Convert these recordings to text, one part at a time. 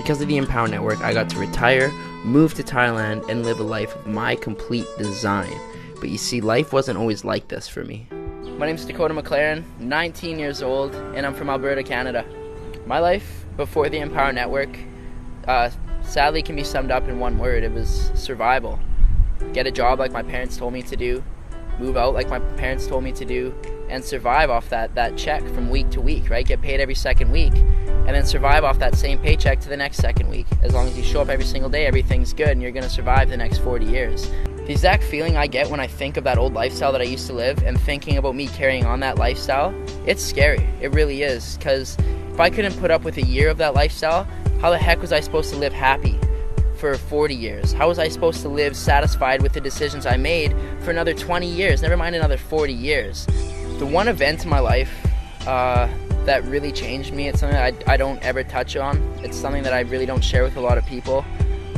Because of the Empower Network, I got to retire, move to Thailand, and live a life of my complete design. But you see, life wasn't always like this for me. My name's Dakota McLaren, 19 years old, and I'm from Alberta, Canada. My life before the Empower Network sadly can be summed up in one word. It was survival. Get a job like my parents told me to do, move out like my parents told me to do, and survive off that check from week to week, right? Get paid every second week, and then survive off that same paycheck to the next second week. As long as you show up every single day, everything's good, and you're going to survive the next 40 years. The exact feeling I get when I think of that old lifestyle that I used to live and thinking about me carrying on that lifestyle, it's scary. It really is, because if I couldn't put up with a year of that lifestyle, how the heck was I supposed to live happy for 40 years? How was I supposed to live satisfied with the decisions I made for another 20 years, never mind another 40 years? The one event in my life that really changed me, it's something that I don't ever touch on. It's something that I really don't share with a lot of people.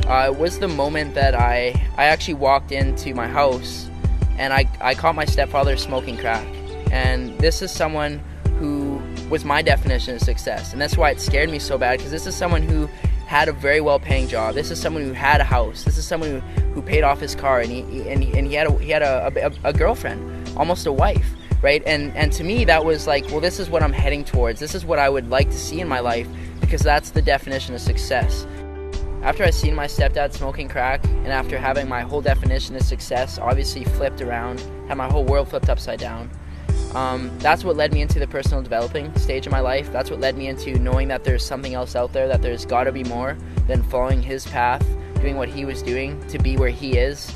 It was the moment that I actually walked into my house and I caught my stepfather smoking crack. And this is someone who was my definition of success. And that's why it scared me so bad, because this is someone who had a very well-paying job. This is someone who had a house. This is someone who paid off his car, and he had a girlfriend, almost a wife, right? And to me, that was like, well, this is what I'm heading towards. This is what I would like to see in my life, because that's the definition of success. After I seen my stepdad smoking crack, and after having my whole definition of success obviously flipped around, had my whole world flipped upside down, that's what led me into the personal developing stage of my life. That's what led me into knowing that there's something else out there, that there's got to be more than following his path, doing what he was doing to be where he is.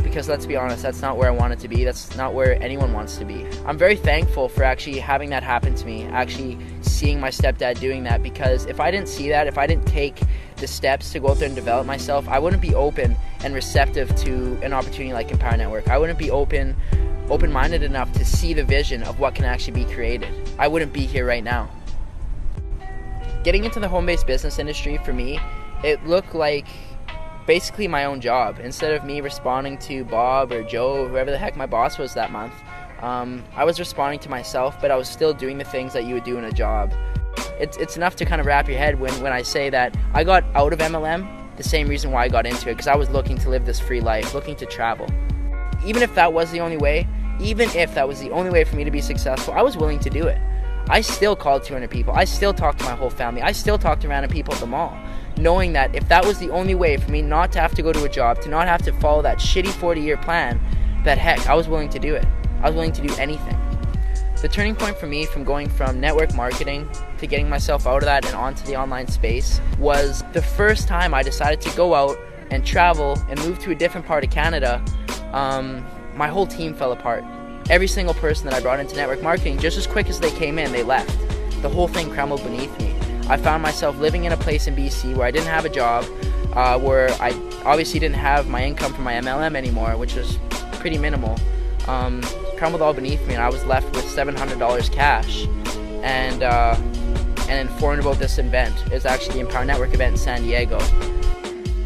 Because let's be honest, that's not where I wanted to be. That's not where anyone wants to be. I'm very thankful for actually having that happen to me, actually seeing my stepdad doing that, because if I didn't see that, if I didn't take the steps to go out there and develop myself, I wouldn't be open and receptive to an opportunity like Empower Network. I wouldn't be open-minded enough to see the vision of what can actually be created. I wouldn't be here right now. Getting into the home-based business industry, for me, it looked like basically my own job. Instead of me responding to Bob or Joe or whoever the heck my boss was that month, I was responding to myself, but I was still doing the things that you would do in a job. It's enough to kind of wrap your head when I say that I got out of MLM the same reason why I got into it, because I was looking to live this free life, looking to travel. Even if that was the only way, for me to be successful, I was willing to do it. I still called 200 people. I still talked to my whole family. I still talked to random people at the mall, knowing that if that was the only way for me not to have to go to a job, to not have to follow that shitty 40-year plan, that heck, I was willing to do it. I was willing to do anything. The turning point for me from going from network marketing to getting myself out of that and onto the online space was the first time I decided to go out and travel and move to a different part of Canada. My whole team fell apart. Every single person that I brought into network marketing, just as quick as they came in, they left. The whole thing crumbled beneath me. I found myself living in a place in BC where I didn't have a job, where I obviously didn't have my income from my MLM anymore, which was pretty minimal. Crumbled all beneath me, and I was left with $700 cash, and informed about this event. It's actually the Empower Network event in San Diego.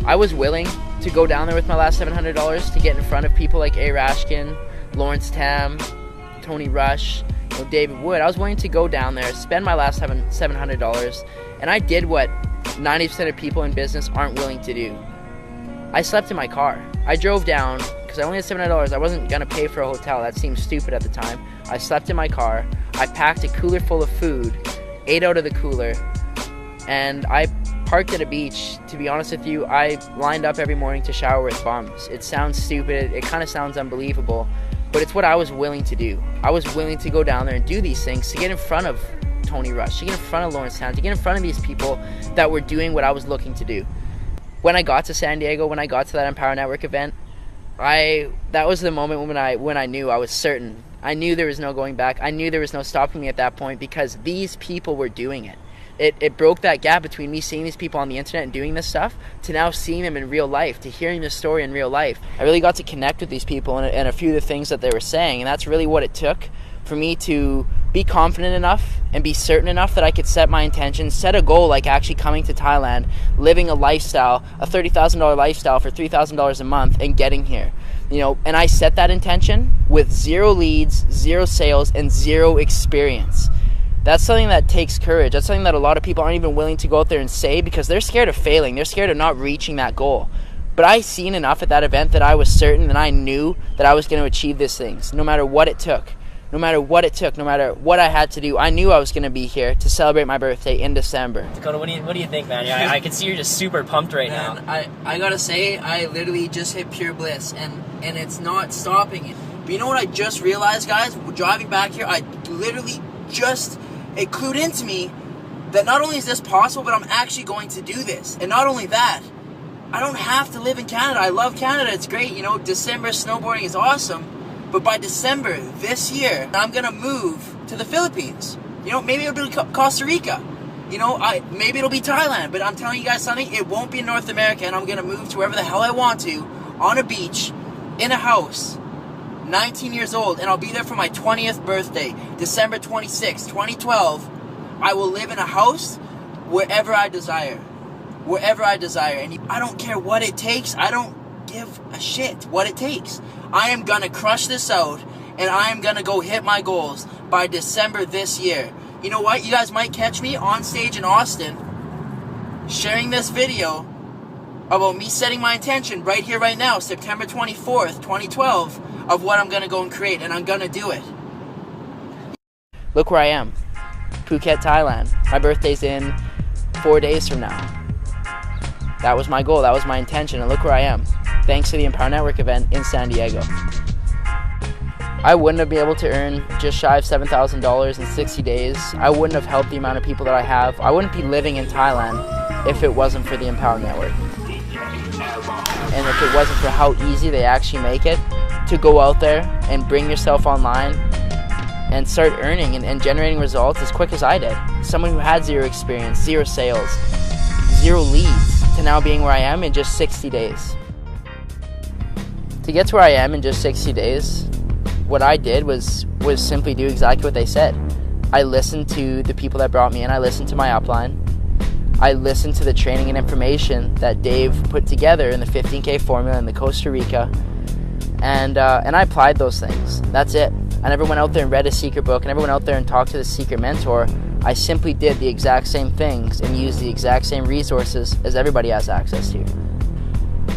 I was willing to go down there with my last $700 to get in front of people like A. Rashkin, Lawrence Tam, Tony Rush, David Wood. I was willing to go down there, spend my last $700, and I did what 90% of people in business aren't willing to do. I slept in my car. I drove down, because I only had $700. I wasn't going to pay for a hotel. That seemed stupid at the time. I slept in my car. I packed a cooler full of food, ate out of the cooler, and I parked at a beach. To be honest with you, I lined up every morning to shower with bums. It sounds stupid. It kind of sounds unbelievable, but it's what I was willing to do. I was willing to go down there and do these things to get in front of Tony Rush, to get in front of Lawrence Town, to get in front of these people that were doing what I was looking to do. When I got to San Diego, when I got to that Empower Network event, that was the moment when I knew I was certain. I knew there was no going back. I knew there was no stopping me at that point, because these people were doing it. It broke that gap between me seeing these people on the internet and doing this stuff to now seeing them in real life, to hearing this story in real life. I really got to connect with these people and a few of the things that they were saying, and that's really what it took for me to be confident enough and be certain enough that I could set my intentions, set a goal like actually coming to Thailand, living a lifestyle, a $30,000 lifestyle for $3,000 a month, and getting here. And I set that intention with 0 leads, 0 sales, and 0 experience. That's something that takes courage. That's something that a lot of people aren't even willing to go out there and say because they're scared of failing. They're scared of not reaching that goal. But I seen enough at that event that I was certain and I knew that I was going to achieve these things, no matter what it took. No matter what it took, no matter what I had to do, I knew I was going to be here to celebrate my birthday in December. Dakota, what do you think, man? I can see you're just super pumped right now. I gotta say, I literally just hit pure bliss, and it's not stopping it. But you know what I just realized, guys? Driving back here, I literally it clued into me that not only is this possible, but I'm actually going to do this. And not only that, I don't have to live in Canada. I love Canada. It's great. You know, December snowboarding is awesome. But by December this year, I'm going to move to the Philippines. You know, maybe it'll be Costa Rica. You know, maybe it'll be Thailand. But I'm telling you guys something, it won't be in North America. And I'm going to move to wherever the hell I want to, on a beach, in a house, 19 years old. And I'll be there for my 20th birthday, December 26, 2012. I will live in a house wherever I desire. Wherever I desire. And I don't care what it takes. I don't give a shit what it takes. I am gonna crush this out, and I am gonna go hit my goals by December this year. You know what? You guys might catch me on stage in Austin sharing this video about me setting my intention right here, right now, September 24th, 2012, of what I'm gonna go and create, and I'm gonna do it. Look where I am. Phuket, Thailand. My birthday's in 4 days from now. That was my goal, that was my intention, and look where I am. Thanks to the Empower Network event in San Diego. I wouldn't have been able to earn just shy of $7,000 in 60 days. I wouldn't have helped the amount of people that I have. I wouldn't be living in Thailand if it wasn't for the Empower Network. And if it wasn't for how easy they actually make it to go out there and bring yourself online and start earning and generating results as quick as I did. Someone who had zero experience, zero sales, zero leads, to now being where I am in just 60 days. To get to where I am in just 60 days, what I did was simply do exactly what they said. I listened to the people that brought me in. I listened to my upline. I listened to the training and information that Dave put together in the 15K formula in the Costa Rica, and I applied those things. That's it. I never went out there and read a secret book. I never went out there and talked to the secret mentor. I simply did the exact same things and used the exact same resources as everybody has access to.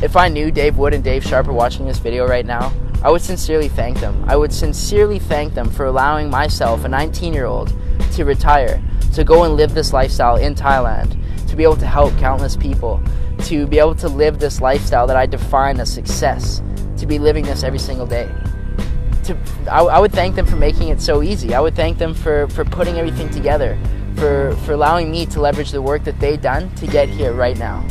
If I knew Dave Wood and Dave Sharp are watching this video right now, I would sincerely thank them. I would sincerely thank them for allowing myself, a 19-year-old, to retire, to go and live this lifestyle in Thailand, to be able to help countless people, to be able to live this lifestyle that I define as success, to be living this every single day. I would thank them for making it so easy. I would thank them for putting everything together, for allowing me to leverage the work that they've done to get here right now.